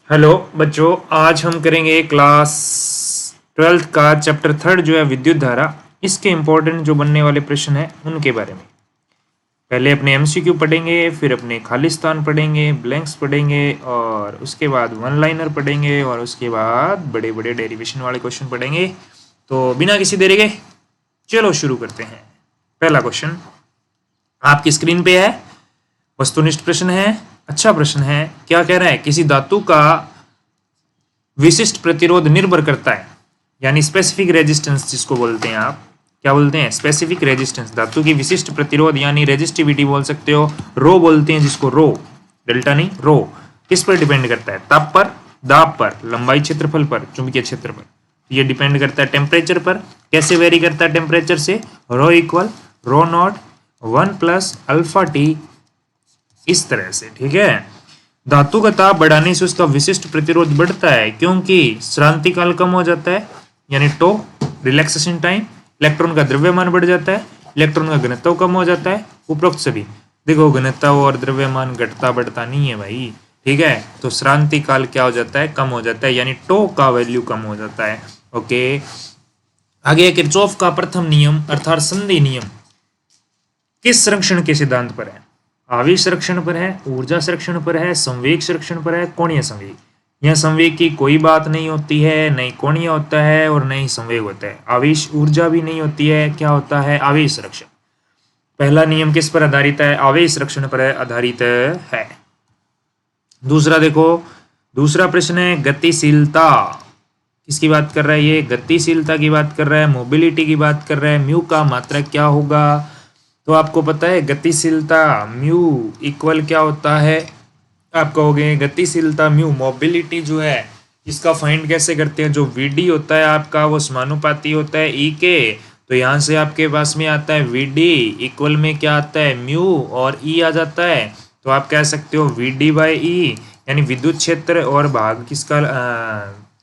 Hello बच्चों, आज हम करेंगे क्लास 12th का चैप्टर 3 जो है विद्युत धारा। इसके इम्पोर्टेंट जो बनने वाले प्रश्न हैं उनके बारे में पहले अपने एमसीक्यू पढ़ेंगे, फिर अपने खालिस्तान पढ़ेंगे, ब्लैंक्स पढ़ेंगे और उसके बाद वन लाइनर पढ़ेंगे और उसके बाद बड़े बड़े डेरिवेशन वाले क्वेश्चन पढ़ेंगे। तो बिना किसी देरी के चलो शुरू करते हैं। पहला क्वेश्चन आपकी स्क्रीन पे है, वस्तुनिष्ठ प्रश्न है, अच्छा प्रश्न है। क्या कह रहा है? किसी धातु का विशिष्ट प्रतिरोध निर्भर करता है, यानी स्पेसिफिक रेजिस्टेंस जिसको बोलते हैं। आप क्या बोलते हैं? Specific resistance. धातु की विशिष्ट प्रतिरोध यानी रेजिस्टिविटी बोल सकते हो, रो बोलते हैं जिसको, रो, डेल्टा नहीं, रो। किस पर डिपेंड करता है? ताप पर, दाब पर, लंबाई क्षेत्रफल पर, चुंबकीय क्षेत्र पर। ये डिपेंड करता है टेम्परेचर पर। कैसे वेरी करता है टेम्परेचर से? Rho equal rho naught 1 plus alpha T, इस तरह से। ठीक है। धातु का ताप बढ़ाने से उसका विशिष्ट प्रतिरोध बढ़ता है क्योंकि श्रांति काल कम हो जाता है, यानी टो, रिलैक्सेशन टाइम। इलेक्ट्रॉन का द्रव्यमान बढ़ जाता है, इलेक्ट्रॉन का घनत्व कम हो जाता है। उपरोक्त सभी देखो, घनत्व और द्रव्यमान घटता बढ़ता नहीं है भाई। ठीक है, तो श्रांति काल क्या हो जाता है? कम हो जाता है, यानी टो का वैल्यू कम हो जाता है। ओके, आगे किरचॉफ का प्रथम नियम अर्थात संधि नियम किस संरक्षण के सिद्धांत पर है? आवेश संरक्षण पर है, ऊर्जा संरक्षण पर है, संवेग संरक्षण पर है, कोणीय संवेग। यह संवेग की कोई बात नहीं होती है, नहीं कोणीय होता है और नहीं संवेग होता है। आवेश ऊर्जा भी नहीं होती है, क्या होता है? आवेश संरक्षण। पहला नियम किस पर आधारित है? आवेश संरक्षण पर आधारित है। दूसरा देखो, दूसरा प्रश्न है गतिशीलता। किसकी बात कर रहा है ये? गतिशीलता की बात कर रहा है, मोबिलिटी की बात कर रहा है। म्यू का मात्रक क्या होगा? तो आपको पता है गतिशीलता म्यू इक्वल क्या होता है? आप कहोगे गतिशीलता म्यू, मोबिलिटी जो है इसका फाइंड कैसे करते हैं? जो वीडी होता है आपका वो समानुपाती होता है ई के। तो यहाँ से आपके पास में आता है वीडी इक्वल में क्या आता है? म्यू और ई आ जाता है। तो आप कह सकते हो वीडी बाई ई, यानी विद्युत क्षेत्र और भाग किसका,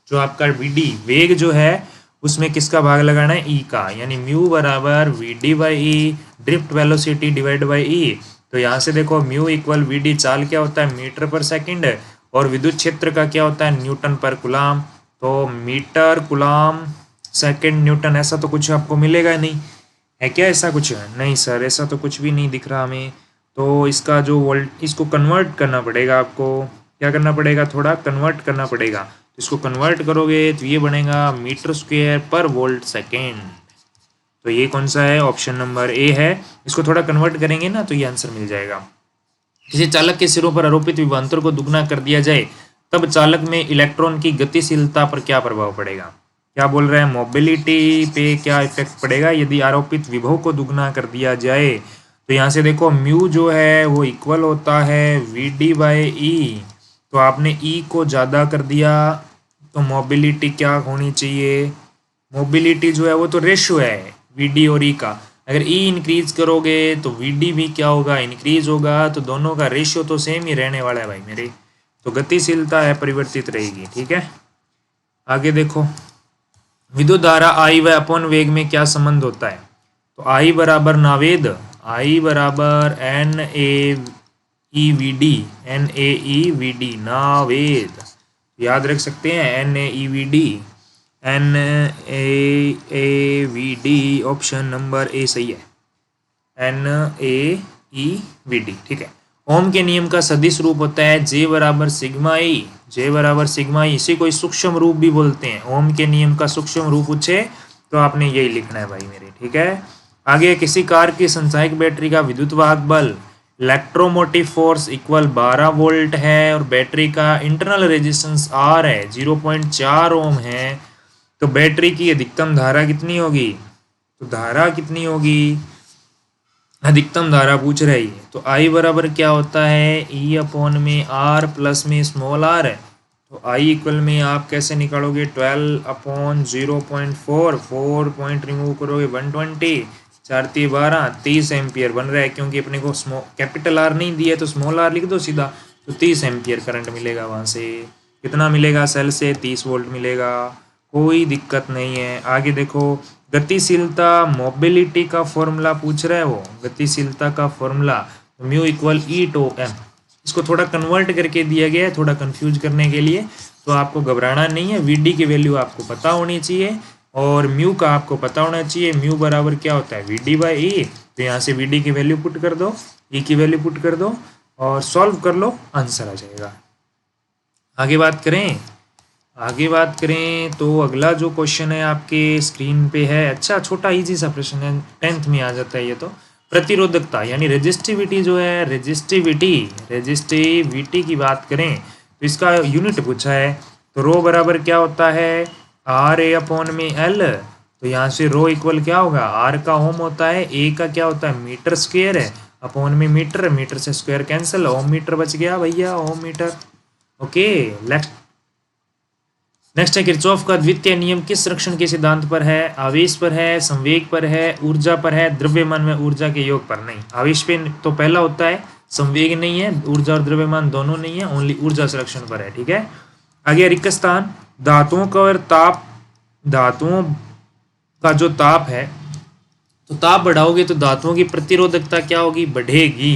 जो आपका वीडी वेग जो है उसमें किसका भाग लगाना है? ई का, यानी म्यू बराबर V D by E, drift velocity divide by E. तो यहाँ से देखो म्यू इक्वल वी डी, चाल क्या होता है? मीटर पर सेकंड, और विद्युत क्षेत्र का क्या होता है? न्यूटन पर कुलाम। तो मीटर कुलाम सेकंड न्यूटन, ऐसा तो कुछ आपको मिलेगा नहीं, है क्या? ऐसा कुछ नहीं सर, ऐसा तो कुछ भी नहीं दिख रहा हमें। तो इसका जो वोल्ट, इसको कन्वर्ट करना पड़ेगा आपको। क्या करना पड़ेगा? थोड़ा कन्वर्ट करना पड़ेगा। इसको कन्वर्ट करोगे तो ये बनेगा मीटर स्क्वायर पर वोल्ट सेकेंड। तो ये कौन सा है? ऑप्शन नंबर ए है। इसको थोड़ा कन्वर्ट करेंगे ना तो ये आंसर मिल जाएगा। किसी चालक के सिरों पर आरोपित विभवांतर को दुगना कर दिया जाए तब चालक में इलेक्ट्रॉन की गतिशीलता पर क्या प्रभाव पड़ेगा? क्या बोल रहे हैं? मोबिलिटी पे क्या इफेक्ट पड़ेगा यदि आरोपित विभव को दुगना कर दिया जाए? तो यहाँ से देखो म्यू जो है वो इक्वल होता है वी डी बाई ई। तो आपने ई को ज़्यादा कर दिया तो मोबिलिटी क्या होनी चाहिए? मोबिलिटी जो है वो तो रेशियो है वी डी और ई का। अगर ई इंक्रीज करोगे तो वी डी भी क्या होगा? इंक्रीज होगा। तो दोनों का रेशियो तो सेम ही रहने वाला है भाई मेरे। तो गतिशीलता है परिवर्तित रहेगी। ठीक है, आगे देखो, विद्युत धारा आई व अपॉन वेग में क्या संबंध होता है? तो आई बराबर नावेद, आई बराबर N A E V D, N A E V D, Naved. याद रख सकते हैं N A E V D, N A V D, option number A सही है, N A E V D. ठीक है, ओम के नियम का सदिश रूप होता है जे बराबर सिग्मा ई, जे बराबर सिग्मा ई। इसे कोई सूक्ष्म रूप भी बोलते हैं। ओम के नियम का सूक्ष्म रूप पूछे तो आपने यही लिखना है भाई मेरे। ठीक है, आगे किसी कार की संचायक बैटरी का विद्युत वाहक बल इलेक्ट्रोमोटिव फोर्स इक्वल 12 वोल्ट है और बैटरी का इंटरनल रेजिस्टेंस आर है 0.4 ओम है। तो बैटरी की अधिकतम धारा कितनी होगी? तो धारा कितनी होगी? अधिकतम धारा पूछ रही है। तो आई बराबर क्या होता है? ई अपॉन में आर प्लस में स्मॉल आर है। तो आई इक्वल में आप कैसे निकालोगे? 12 अपॉन 0.4, 4 पॉइंट रिमूव करोगे 120, 4 3 12, 30 एम्पियर बन रहा है। क्योंकि अपने को कैपिटल आर नहीं दिया तो स्मॉल आर लिख दो सीधा। तो 30 एम्पियर करंट मिलेगा वहाँ से। कितना मिलेगा? सेल से 30 वोल्ट मिलेगा, कोई दिक्कत नहीं है। आगे देखो, गतिशीलता मोबिलिटी का फॉर्मूला पूछ रहा है वो, गतिशीलता का formula mu equal E tau M. इसको थोड़ा कन्वर्ट करके दिया गया है थोड़ा कंफ्यूज करने के लिए, तो आपको घबराना नहीं है। वी डी की वैल्यू आपको पता होनी चाहिए और म्यू का आपको पता होना चाहिए। म्यू बराबर क्या होता है वी डी बाई ई, तो यहाँ से वी डी की वैल्यू पुट कर दो, ई की वैल्यू पुट कर दो और सॉल्व कर लो, आंसर आ जाएगा। आगे बात करें तो अगला जो क्वेश्चन है आपके स्क्रीन पे है, अच्छा छोटा इजी सा प्रश्न है, 10th में आ जाता है ये तो। प्रतिरोधकता यानी रेजिस्टिविटी जो है, रेजिस्टिविटी की बात करें तो इसका यूनिट पूछा है। तो रो बराबर क्या होता है आर ए अपॉन में एल, तो यहाँ से रो इक्वल क्या होगा, आर का ओम होता है, ए का क्या होता है मीटर स्क्वायर है, अपॉन में मीटर, मीटर से स्क्वायर कैंसिल, ओम मीटर बच गया भैया, ओम मीटर। ओके नेक्स्ट है किरचॉफ का द्वितीय नियम किस रक्षण के सिद्धांत पर है, आवेश पर है, संवेग पर है, ऊर्जा पर है, द्रव्यमान में ऊर्जा के योग पर। नहीं, आवेश पे तो पहला होता है, संवेग नहीं है, ऊर्जा और द्रव्यमान दोनों नहीं है, ओनली ऊर्जा संरक्षण पर है। ठीक है, आगे रिक्त स्थान, धातुओं का और ताप, धातुओं का जो ताप है, तो ताप बढ़ाओगे तो धातुओं की प्रतिरोधकता क्या होगी, बढ़ेगी,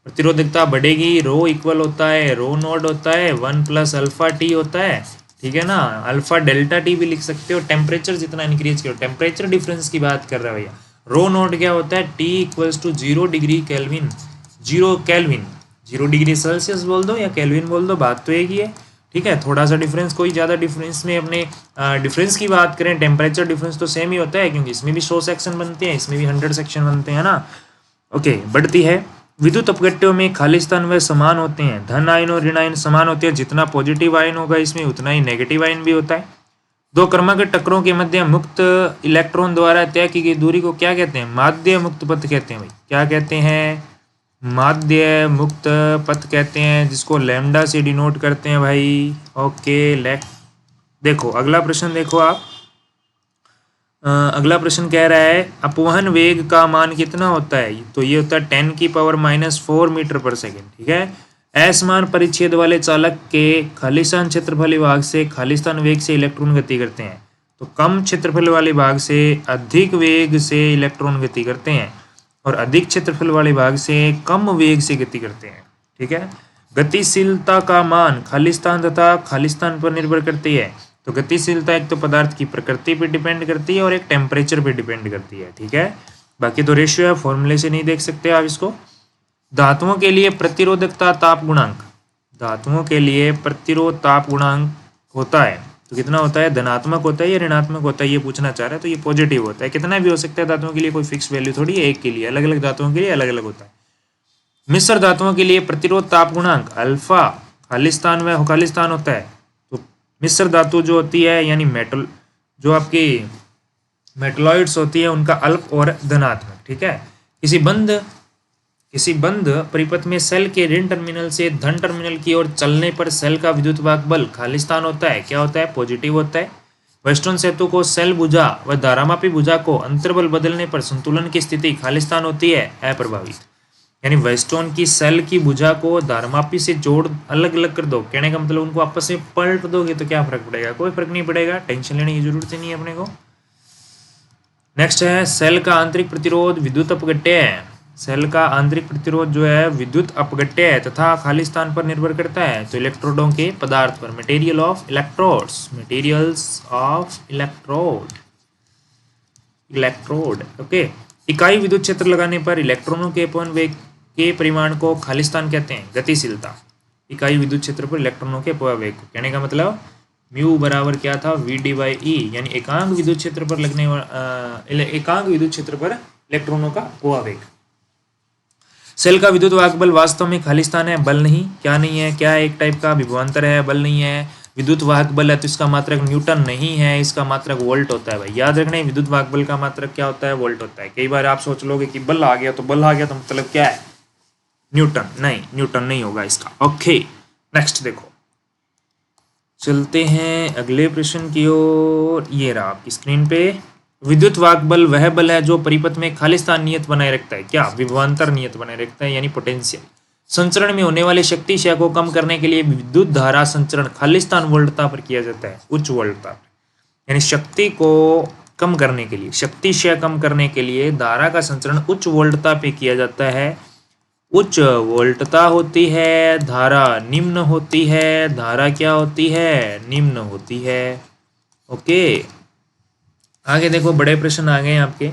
प्रतिरोधकता बढ़ेगी। रो इक्वल होता है, रो नोड होता है 1 प्लस अल्फा टी होता है, ठीक है ना, अल्फा डेल्टा टी भी लिख सकते हो। टेम्परेचर जितना इंक्रीज करो, टेम्परेचर डिफरेंस की बात कर रहा है भैया। रो नोट क्या होता है, T equals to 0 degree kelvin, 0 kelvin, 0 degree Celsius बोल दो या केल्विन बोल दो, बात तो एक ही है। ठीक है, थोड़ा सा डिफरेंस, कोई ज़्यादा डिफरेंस में अपने डिफरेंस की बात करें, टेम्परेचर डिफरेंस तो सेम ही होता है, क्योंकि इसमें भी 100 सेक्शन बनते हैं, इसमें भी 100 सेक्शन बनते हैं ना। ओके, बढ़ती है। विद्युत अपघट्यों में खालिस्तान व समान होते हैं, धन आयन और ऋण आयन समान होते हैं, जितना पॉजिटिव आयन होगा इसमें उतना ही नेगेटिव आयन भी होता है। दो क्रमागत टक्करों के मध्य मुक्त इलेक्ट्रॉन द्वारा तय की गई दूरी को क्या कहते हैं, माध्य मुक्त पथ कहते हैं भाई, क्या कहते हैं, माध्य मुक्त पथ कहते हैं, जिसको लैम्डा से डिनोट करते हैं भाई। ओके देखो अगला प्रश्न, देखो आप अगला प्रश्न कह रहा है अपवहन वेग का मान कितना होता है, तो ये होता है 10 की पावर -4 मीटर पर सेकेंड। ठीक है, असमान परिच्छेद वाले चालक के खालिस्तान क्षेत्रफल भाग से खालिस्तान वेग से इलेक्ट्रॉन गति करते हैं, तो कम क्षेत्रफल वाले भाग से अधिक वेग से इलेक्ट्रॉन गति करते हैं और अधिक क्षेत्रफल वाले भाग से कम वेग से गति करते हैं। ठीक है, गतिशीलता का मान खालिस्तान तथा खालिस्तान पर निर्भर करती है, तो गतिशीलता एक तो पदार्थ की प्रकृति पे डिपेंड करती है और एक टेम्परेचर पे डिपेंड करती है। ठीक है, बाकी तो रेशियो है, फॉर्मूले से नहीं देख सकते आप इसको। धातुओं के लिए प्रतिरोधकता ताप गुणांक, धातुओं के लिए प्रतिरोध ताप गुणांक होता है, तो कितना होता है, धनात्मक होता है या ऋणात्मक होता है, ये पूछना चाह रहा है, तो ये पॉजिटिव होता है। कितना भी हो सकता है धातुओं के लिए, कोई फिक्स वैल्यू थोड़ी है, एक के लिए, अलग अलग धातुओं के लिए अलग अलग होता है। मिश्र धातुओं के लिए प्रतिरोध ताप गुणांक अल्फा खालिस्तान व खालिस्तान होता है, तो मिश्र धातु जो होती है यानी मेटल, जो आपकी मेटलॉइड्स होती है उनका अल्प और धनात्मक। ठीक है, किसी बंद परिपथ में सेल के ऋण टर्मिनल से धन टर्मिनल की ओर चलने पर सेल का विद्युत वाहक बल खालिस्तान होता है, क्या होता है, पॉजिटिव होता है। वेस्टर्न सेतु को सेल भुजा व धारामापी भुजा को अंतर्बल बदलने पर संतुलन की स्थिति खालिस्तान होती है, अप्रभावित। यानी वेस्टर्न की सेल की भुजा को धारामापी से जोड़ अलग अलग कर दो, कहने का मतलब उनको आपस में पलट दोगे तो क्या फर्क पड़ेगा, कोई फर्क नहीं पड़ेगा, टेंशन लेने की जरूरत ही नहीं है अपने को। नेक्स्ट है सेल का आंतरिक प्रतिरोध विद्युत अपघट्य है, सेल का आंतरिक प्रतिरोध जो है विद्युत अपघट्य है तथा खालिस्तान पर निर्भर करता है, तो इलेक्ट्रोडों के पदार्थ पर, material of electrodes, materials of electrode. Okay, इकाई विद्युत क्षेत्र लगाने पर इलेक्ट्रॉनों के अपवहन वेग के परिमाण को खालिस्तान कहते हैं, गतिशीलता। इकाई विद्युत क्षेत्र पर इलेक्ट्रॉनों के अपवहन वेग, कहने का मतलब म्यू बराबर क्या था, वी डी बाई ई, यानी एकांक विद्युत क्षेत्र पर लगने एकांक विद्युत क्षेत्र पर इलेक्ट्रॉनों का अपवहन वेग। सेल का विद्युत वाहक बल वास्तव में खालिस्तान है, बल नहीं, क्या नहीं है, क्या एक टाइप का विभवांतर है, बल नहीं है। विद्युत वाहक बल है तो इसका मात्रक न्यूटन नहीं है, इसका मात्रक वोल्ट होता है भाई, याद रखना। विद्युत वाहक बल का मात्रक क्या होता है, वोल्ट होता है। कई बार आप सोच लोगे कि बल आ गया तो मतलब क्या है, न्यूटन, नहीं, न्यूटन नहीं होगा इसका। ओके, नेक्स्ट देखो, चलते हैं अगले प्रश्न की ओर। ये रहा आपकी स्क्रीन पे, विद्युत वाहक बल वह बल है जो परिपथ में खालिस्तान नियत बनाए रखता है, क्या, विभवांतर नियत बनाए रखता है, यानी पोटेंशियल। संचरण में होने वाली शक्ति क्षय को कम करने के लिए विद्युत धारा संचरण खालिस्तान वोल्टता पर किया जाता है, उच्च वोल्टता, यानी शक्ति को कम करने के लिए, शक्ति क्षय कम करने के लिए धारा का संचरण उच्च वोल्टता पे किया जाता है, उच्च वोल्टता होती है, धारा निम्न होती है, धारा क्या होती है, निम्न होती है। ओके, आगे देखो बड़े प्रश्न आ गए आपके,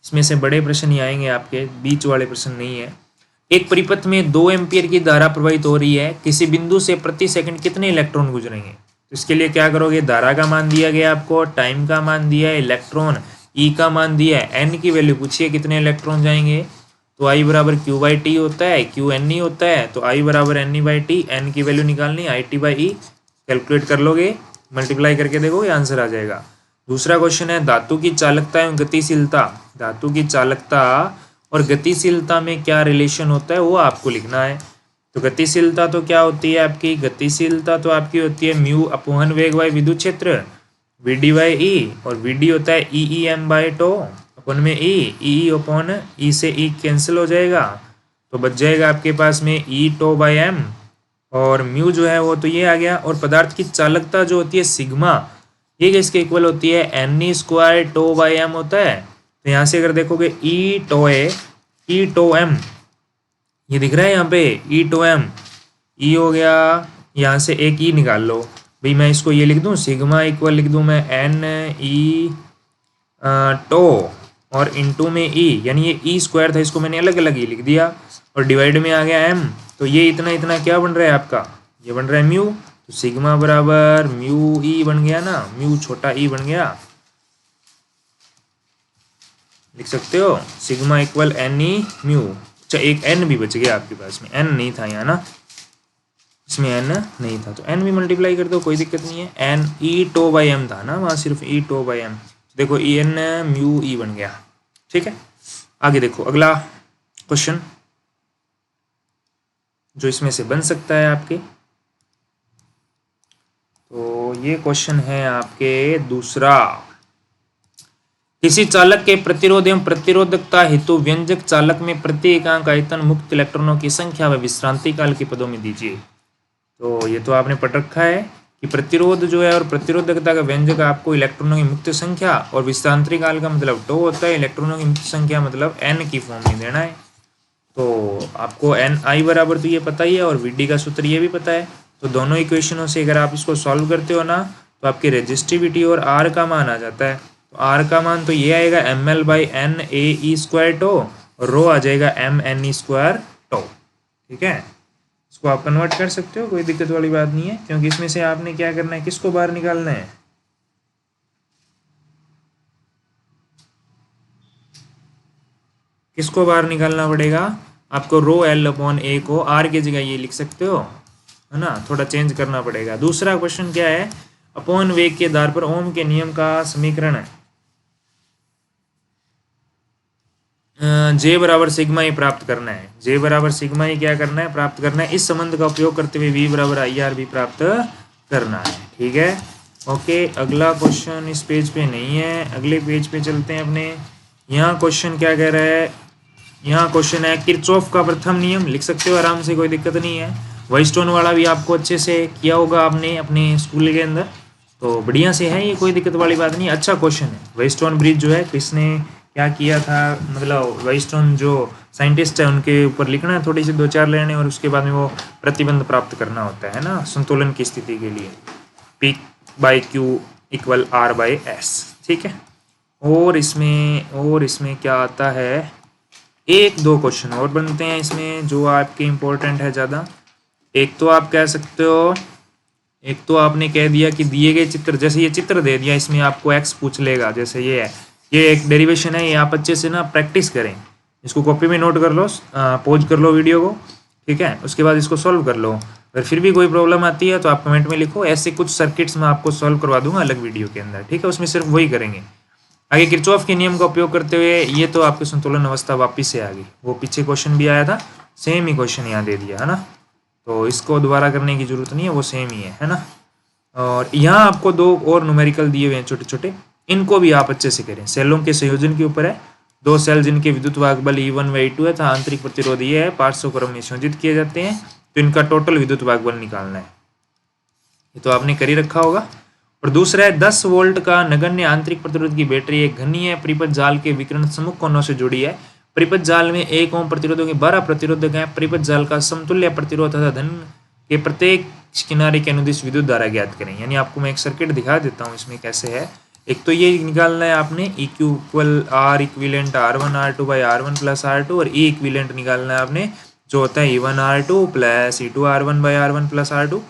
इसमें से बड़े प्रश्न ही आएंगे आपके, बीच वाले प्रश्न नहीं है। एक परिपथ में 2 एम्पियर की धारा प्रवाहित हो रही है, किसी बिंदु से प्रति सेकंड कितने इलेक्ट्रॉन गुजरेंगे। तो इसके लिए क्या करोगे, धारा का मान दिया गया आपको, टाइम का मान दिया है, इलेक्ट्रॉन ई का मान दिया है, एन की वैल्यू पूछिए कितने इलेक्ट्रॉन जाएंगे। तो आई बराबर क्यू बाई टी होता है, क्यू एन ई होता है, तो आई बराबर N E by T, N की वैल्यू निकालनी, I T by E calculate कर लोगे, मल्टीप्लाई करके देखो ये आंसर आ जाएगा। दूसरा क्वेश्चन है धातु की चालकता एवं गतिशीलता। धातु की चालकता और गतिशीलता में क्या रिलेशन होता है वो आपको लिखना है। तो गतिशीलता तो क्या होती है आपकी, गतिशीलता तो आपकी होती है म्यू अपॉन वेग बाई विद्युत क्षेत्र, वी डी बाई ई, और वी डी होता है ई ई एम बाई टो, अपन में ई अपॉन ई से ई कैंसिल हो जाएगा, तो बच जाएगा आपके पास में ई टो बाई एम, और म्यू जो है वो तो ये आ गया। और पदार्थ की चालकता जो होती है सिग्मा, ये किसके इक्वल होती है, N E square tau by M होता है। तो यहाँ से अगर देखोगे E tau A E tau M, ये दिख रहा है यहाँ पे ई टो एम, ई हो गया, यहाँ से एक ई निकाल लो भाई, मैं इसको ये लिख दूँ सिग्मा इक्वल लिख दूँ मैं एन ई टो और इनटू में ई, यानी ये ई स्क्वायर था इसको मैंने अलग अलग ही लिख दिया, और डिवाइड में आ गया एम, तो ये इतना इतना क्या बन रहा है आपका, ये बन रहा है म्यू, तो सिग्मा बराबर म्यू ई बन गया ना, म्यू छोटा ई बन गया, लिख सकते हो sigma equal N E mu. अच्छा एक एन भी बच गया आपके पास में, एन नहीं था यहाँ ना, इसमें एन नहीं था, तो एन भी मल्टीप्लाई कर दो कोई दिक्कत नहीं है, N E tau by M था ना वहाँ, सिर्फ ई टो बाई एम, देखो ई एन म्यू ई बन गया। ठीक है, आगे देखो अगला क्वेश्चन जो इसमें से बन सकता है आपके, तो ये क्वेश्चन है आपके दूसरा, किसी चालक के प्रतिरोध एवं प्रतिरोधकता हेतु व्यंजक चालक में प्रति एकांक आयतन मुक्त इलेक्ट्रॉनों की संख्या व विश्रांति काल के पदों में दीजिए। तो ये तो आपने पढ़ रखा है कि प्रतिरोध जो है और प्रतिरोधकता का व्यंजक आपको इलेक्ट्रॉनों की मुक्त संख्या और विश्रांति काल का मतलब टो होता है, इलेक्ट्रॉनों की मुक्त संख्या मतलब एन की फॉर्म में देना है। तो आपको एन आई बराबर तो ये पता ही है और वी डी का सूत्र ये भी पता है, तो दोनों इक्वेशनों से अगर आप इसको सॉल्व करते हो ना तो आपकी रेजिस्टिविटी और आर का मान आ जाता है। तो आर का मान तो ये आएगा M L by N A E square tau, और रो आ जाएगा M N E square tau. ठीक है, इसको आप कन्वर्ट कर सकते हो, कोई दिक्कत वाली बात नहीं है, क्योंकि इसमें से आपने क्या करना है, किसको बाहर निकालना है, किसको बाहर निकालना पड़ेगा आपको, रो एल अपॉन ए को आर की जगह ये लिख सकते हो, है ना, थोड़ा चेंज करना पड़ेगा। दूसरा क्वेश्चन क्या है, अपॉन वेग के आधार पर ओम के नियम का समीकरण है, जे बराबर सिग्मा ही प्राप्त करना है, जे बराबर सिग्मा ही क्या करना है, प्राप्त करना है। इस संबंध का उपयोग करते हुए वी बराबर आई आर भी प्राप्त करना है। ठीक है, ओके, अगला क्वेश्चन इस पेज पे नहीं है, अगले पेज पे चलते हैं अपने। यहाँ क्वेश्चन क्या कह रहा है, यहाँ क्वेश्चन है किरचॉफ का प्रथम नियम, लिख सकते हो आराम से, कोई दिक्कत नहीं है। वाइस्टोन वाला भी आपको अच्छे से किया होगा आपने अपने स्कूल के अंदर, तो बढ़िया से है ये, कोई दिक्कत वाली बात नहीं, अच्छा क्वेश्चन है। वाइस्टोन ब्रिज जो है किसने क्या किया था, मतलब वाइस्टोन जो साइंटिस्ट है उनके ऊपर लिखना है थोड़ी सी 2-4 लाइनें, और उसके बाद में वो प्रतिबंध प्राप्त करना होता है ना संतुलन की स्थिति के लिए, P by Q equal R by S. ठीक है, और इसमें क्या आता है, 1-2 क्वेश्चन और बनते हैं इसमें जो आपके इम्पोर्टेंट है ज़्यादा। एक तो आप कह सकते हो, एक तो आपने कह दिया कि दिए गए चित्र, जैसे ये चित्र दे दिया इसमें आपको एक्स पूछ लेगा, जैसे ये है, ये एक डेरिवेशन है, ये आप अच्छे से ना प्रैक्टिस करें, इसको कॉपी में नोट कर लो, पॉज कर लो वीडियो को, ठीक है, उसके बाद इसको सॉल्व कर लो। अगर फिर भी कोई प्रॉब्लम आती है तो आप कमेंट में लिखो, ऐसे कुछ सर्किट्स मैं आपको सॉल्व करवा दूंगा अलग वीडियो के अंदर। ठीक है, उसमें सिर्फ वही करेंगे। आगे किरचॉफ के नियम का उपयोग करते हुए, ये तो आपकी संतुलन अवस्था वापिस से आ गई, वो पीछे क्वेश्चन भी आया था, सेम ही क्वेश्चन यहाँ दे दिया है ना, तो इसको दोबारा करने की जरूरत नहीं है, वो सेम ही है ना। और यहाँ आपको 2 और न्यूमेरिकल दिए हुए हैं छोटे छोटे, इनको भी आप अच्छे से करें। सेलों के संयोजन के ऊपर है, 2 सेल जिनके विद्युत वाहक बल E1 व E2 है, था आंतरिक प्रतिरोध ये है, पार्श्व क्रम में संयोजित किए जाते हैं, तो इनका टोटल विद्युत वाहक बल निकालना है, ये तो आपने कर ही रखा होगा। और दूसरा है 10 वोल्ट का नगण्य आंतरिक प्रतिरोध की बैटरी एक घनीय परिपथ जाल के विकिरण सम्मुख कोनों से जुड़ी है, परिपथ जाल में 1 ओम प्रतिरोधों के 12 प्रतिरोधक हैं। परिपथ जाल का समतुल्य प्रतिरोध तथा धन के प्रत्येक किनारे के अनुदिश विद्युत धारा ज्ञात करें। यानी आपको मैं एक सर्किट दिखा देता हूँ इसमें कैसे है। एक तो ये निकालना है आपने EQ equal R equivalent R1 R2 by R1 plus R2 और E इक्विलेंट निकालना है आपने जो होता है E1 R2 plus E2 R1 by R1 plus R2।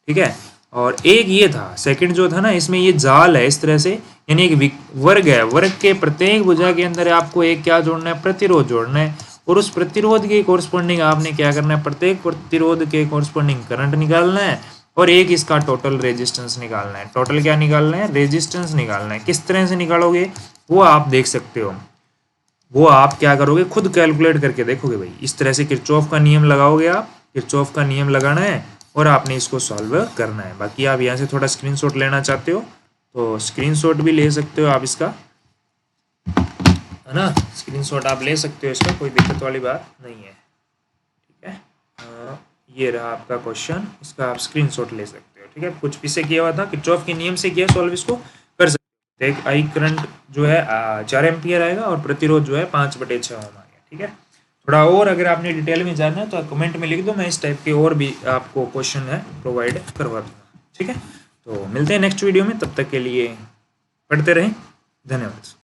ठीक है, और एक ये था सेकंड जो था ना, इसमें ये जाल है इस तरह से, यानी एक वर्ग है, वर्ग के प्रत्येक भुजा के अंदर आपको एक क्या जोड़ना है, प्रतिरोध जोड़ना है, और उस प्रतिरोध के कोरस्पॉन्डिंग आपने क्या करना है, प्रत्येक प्रतिरोध के कोरस्पॉन्डिंग करंट निकालना है और एक इसका टोटल रेजिस्टेंस निकालना है। टोटल क्या निकालना है, रेजिस्टेंस निकालना है। किस तरह से निकालोगे वो आप देख सकते हो, वो आप क्या करोगे खुद कैलकुलेट करके देखोगे भाई। इस तरह से किरचॉफ का नियम लगाओगे आप, किरचॉफ का नियम लगाना है और आपने इसको सॉल्व करना है। बाकी आप यहाँ से थोड़ा स्क्रीनशॉट लेना चाहते हो तो स्क्रीनशॉट भी ले सकते हो आप इसका, है ना, स्क्रीनशॉट आप ले सकते हो इसका, कोई दिक्कत वाली बात नहीं है। ठीक है, ये रहा आपका क्वेश्चन, इसका आप स्क्रीनशॉट ले सकते हो। ठीक है, कुछ पीछे किया हुआ था, किरचॉफ के नियम से किया सॉल्व, इसको कर सकते हो। एक आई करंट जो है 4 एम्पियर आएगा और प्रतिरोध जो है 5/6 ओम आ गया। ठीक है, थोड़ा और अगर आपने डिटेल में जानना है तो कमेंट में लिख दो, मैं इस टाइप के और भी आपको क्वेश्चन है प्रोवाइड करवा दूंगा। ठीक है, तो मिलते हैं नेक्स्ट वीडियो में, तब तक के लिए पढ़ते रहें, धन्यवाद।